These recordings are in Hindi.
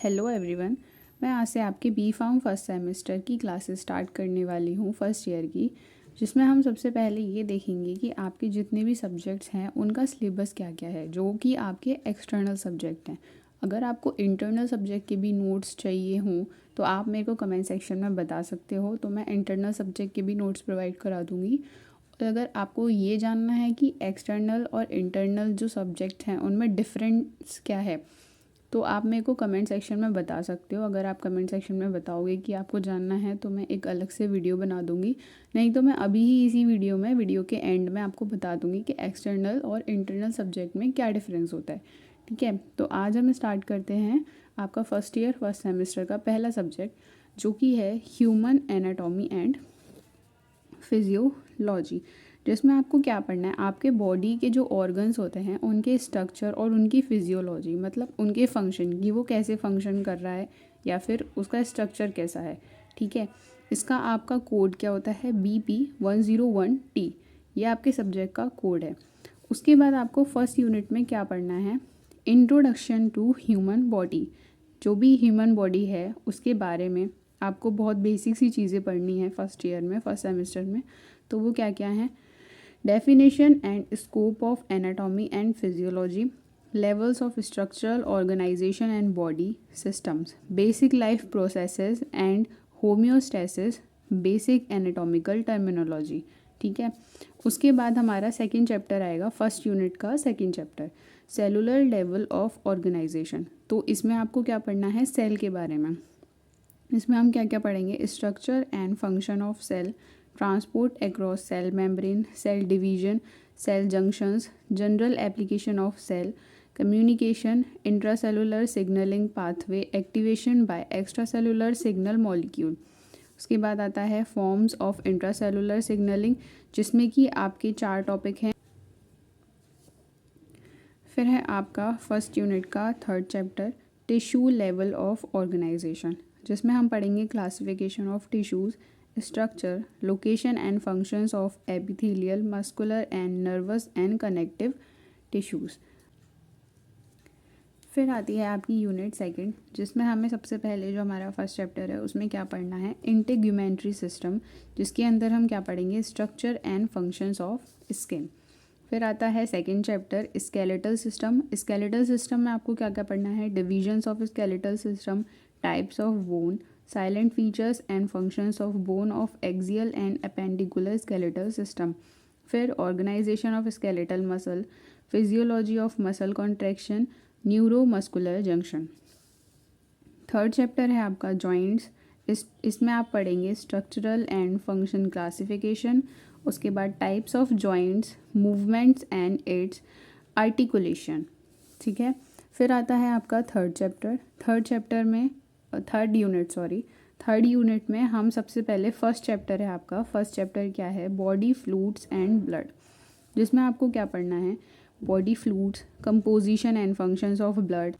Hello everyone. मैं आज से आपके बी फार्म फर्स्ट सेमेस्टर की क्लासेस स्टार्ट करने वाली हूँ फर्स्ट ईयर की, जिसमें हम सबसे पहले ये देखेंगे कि आपके जितने भी सब्जेक्ट्स हैं उनका सिलेबस क्या क्या है, जो कि आपके एक्सटर्नल सब्जेक्ट हैं। अगर आपको इंटरनल सब्जेक्ट के भी नोट्स चाहिए हों तो आप मेरे को कमेंट सेक्शन में बता सकते हो, तो मैं इंटरनल सब्जेक्ट के भी नोट्स प्रोवाइड करा दूँगी। और अगर आपको ये जानना है कि एक्सटर्नल और इंटरनल जो सब्जेक्ट हैं उनमें डिफरेंस क्या है, तो आप मेरे को कमेंट सेक्शन में बता सकते हो। अगर आप कमेंट सेक्शन में बताओगे कि आपको जानना है तो मैं एक अलग से वीडियो बना दूंगी, नहीं तो मैं अभी ही इसी वीडियो के एंड में आपको बता दूंगी कि एक्सटर्नल और इंटरनल सब्जेक्ट में क्या डिफरेंस होता है। ठीक है, तो आज हम स्टार्ट करते हैं आपका फर्स्ट ईयर फर्स्ट सेमेस्टर का पहला सब्जेक्ट, जो कि है ह्यूमन एनाटॉमी एंड फिजियोलॉजी, जिसमें आपको क्या पढ़ना है, आपके बॉडी के जो ऑर्गन्स होते हैं उनके स्ट्रक्चर और उनकी फिजियोलॉजी, मतलब उनके फंक्शन की, वो कैसे फंक्शन कर रहा है या फिर उसका स्ट्रक्चर कैसा है। ठीक है, इसका आपका कोड क्या होता है, BP101T, ये आपके सब्जेक्ट का कोड है। उसके बाद आपको फर्स्ट यूनिट में क्या पढ़ना है, इंट्रोडक्शन टू ह्यूमन बॉडी। जो भी ह्यूमन बॉडी है उसके बारे में आपको बहुत बेसिक सी चीज़ें पढ़नी है फर्स्ट ईयर में फर्स्ट सेमेस्टर में। तो वो क्या क्या है, definition and scope of anatomy and physiology, levels of structural organisation and body systems, basic life processes and homeostasis, basic anatomical terminology. ठीक है, उसके बाद हमारा सेकंड चैप्टर आएगा, फर्स्ट यूनिट का second chapter, cellular level of organisation. तो इसमें आपको क्या पढ़ना है, सेल के बारे में। इसमें हम क्या क्या पढ़ेंगे, structure and function of cell, transport across cell membrane, cell division, cell junctions, general application of cell, communication, intracellular signalling pathway, activation by extracellular signal molecule. उसके बाद आता है फॉर्म्स ऑफ इंट्रासेलुलर सिग्नलिंग, जिसमें कि आपके 4 टॉपिक हैं। फिर है आपका फर्स्ट यूनिट का third chapter, tissue level of organisation, जिसमें हम पढ़ेंगे classification of tissues, structure, location and functions of epithelial, muscular and nervous and connective tissues. फिर आती है आपकी यूनिट सेकंड, जिसमें हमें सबसे पहले जो हमारा फर्स्ट चैप्टर है उसमें क्या पढ़ना है, इंटीग्यूमेंट्री सिस्टम, जिसके अंदर हम क्या पढ़ेंगे, structure and functions of skin. फिर आता है second chapter, skeletal system. Skeletal system में आपको क्या क्या पढ़ना है, divisions of skeletal system, types of bone, salient features and functions of bone of axial and appendicular skeletal system. फिर organisation of skeletal muscle, physiology of muscle contraction, neuromuscular junction. Third chapter है आपका जॉइंट्स। इसमें आप पढ़ेंगे स्ट्रक्चरल एंड फंक्शन क्लासिफिकेशन, उसके बाद types of joints, movements and it's articulation. ठीक है, फिर आता है आपका थर्ड चैप्टर। थर्ड यूनिट में हम सबसे पहले फर्स्ट चैप्टर है आपका, फर्स्ट चैप्टर क्या है, बॉडी फ्लूइड्स एंड ब्लड, जिसमें आपको क्या पढ़ना है, body fluids, composition and functions of blood,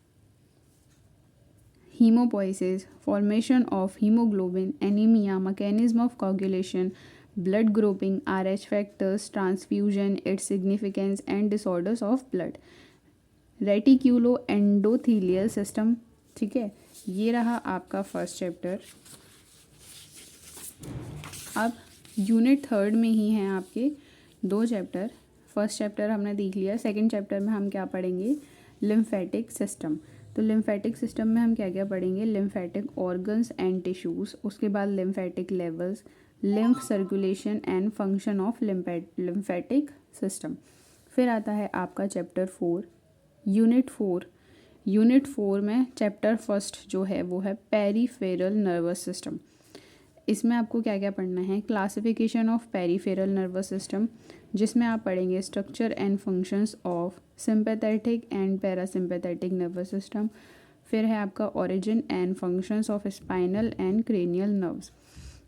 hemopoiesis, formation of hemoglobin, anemia, mechanism of coagulation, blood grouping, RH factors, transfusion, its significance and disorders of blood, reticuloendothelial system। ठीक है, ये रहा आपका फर्स्ट चैप्टर। अब यूनिट थर्ड में ही हैं आपके 2 चैप्टर। फर्स्ट चैप्टर हमने देख लिया, सेकंड चैप्टर में हम क्या पढ़ेंगे, लिम्फेटिक सिस्टम। तो लिम्फेटिक सिस्टम में हम क्या क्या पढ़ेंगे, लिम्फेटिक ऑर्गन्स एंड टिश्यूज़, उसके बाद lymphatic levels, lymph circulation and function of lymphatic system. फिर आता है आपका चैप्टर 4, यूनिट 4 में चैप्टर फर्स्ट जो है वो है पेरीफेरल नर्वस सिस्टम। इसमें आपको क्या क्या पढ़ना है, classification of peripheral nervous system, जिसमें आप पढ़ेंगे structure and functions of sympathetic and parasympathetic nervous system. फिर है आपका origin and functions of spinal and cranial nerves.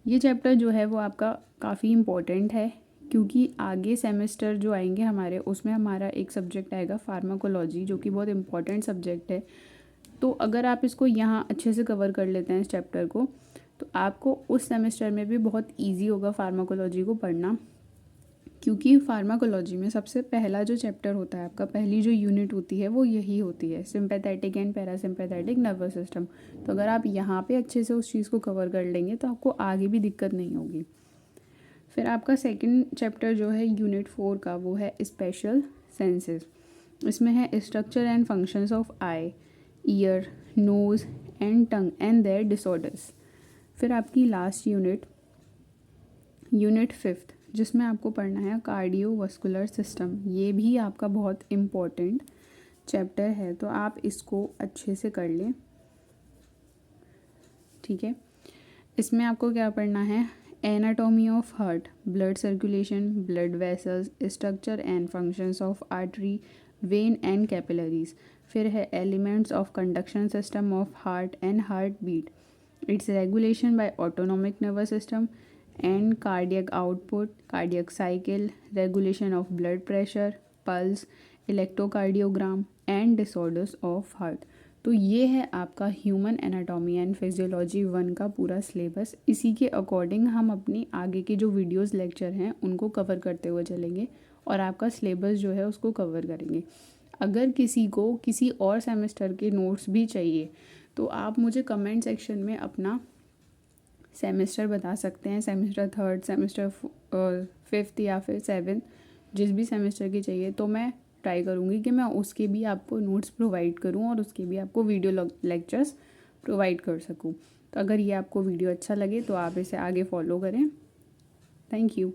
ये चैप्टर जो है वो आपका काफ़ी इम्पोर्टेंट है, क्योंकि आगे सेमेस्टर जो आएंगे हमारे, उसमें हमारा एक सब्जेक्ट आएगा फार्माकोलॉजी, जो कि बहुत इम्पोर्टेंट सब्जेक्ट है। तो अगर आप इसको यहाँ अच्छे से कवर कर लेते हैं इस चैप्टर को, तो आपको उस सेमेस्टर में भी बहुत इजी होगा फार्माकोलॉजी को पढ़ना। क्योंकि फार्माकोलॉजी में सबसे पहला जो चैप्टर होता है आपका, पहली जो यूनिट होती है वो यही होती है, sympathetic and parasympathetic nervous system. तो अगर आप यहाँ पे अच्छे से उस चीज़ को कवर कर लेंगे तो आपको आगे भी दिक्कत नहीं होगी। फिर आपका सेकंड चैप्टर जो है यूनिट 4 का, वो है स्पेशल सेंसेस। इसमें है structure and functions of eye, ear, nose and tongue and their disorders. फिर आपकी लास्ट यूनिट, यूनिट 5, जिसमें आपको पढ़ना है कार्डियोवास्कुलर सिस्टम। ये भी आपका बहुत इम्पोर्टेंट चैप्टर है, तो आप इसको अच्छे से कर लें, ठीक है। इसमें आपको क्या पढ़ना है, anatomy of heart, blood circulation, blood vessels, structure and functions of artery, vein and capillaries. फिर है elements of conduction system of heart and heart beat, its regulation by autonomic nervous system and cardiac output, cardiac cycle, regulation of blood pressure, pulse, electrocardiogram and disorders of heart. तो ये है आपका ह्यूमन एनाटॉमी एंड फिजियोलॉजी 1 का पूरा सिलेबस। इसी के अकॉर्डिंग हम अपनी आगे के जो वीडियोस लेक्चर हैं उनको कवर करते हुए चलेंगे और आपका सिलेबस जो है उसको कवर करेंगे। अगर किसी को किसी और सेमेस्टर के नोट्स भी चाहिए तो आप मुझे कमेंट सेक्शन में अपना सेमेस्टर बता सकते हैं, सेमेस्टर 3, सेमेस्टर 5 या फिर 7, जिस भी सेमेस्टर की चाहिए, तो मैं ट्राई करूँगी कि मैं उसके भी आपको नोट्स प्रोवाइड करूँ और उसके भी आपको वीडियो लेक्चर्स प्रोवाइड कर सकूँ। तो अगर ये आपको वीडियो अच्छा लगे तो आप इसे आगे फॉलो करें। Thank you.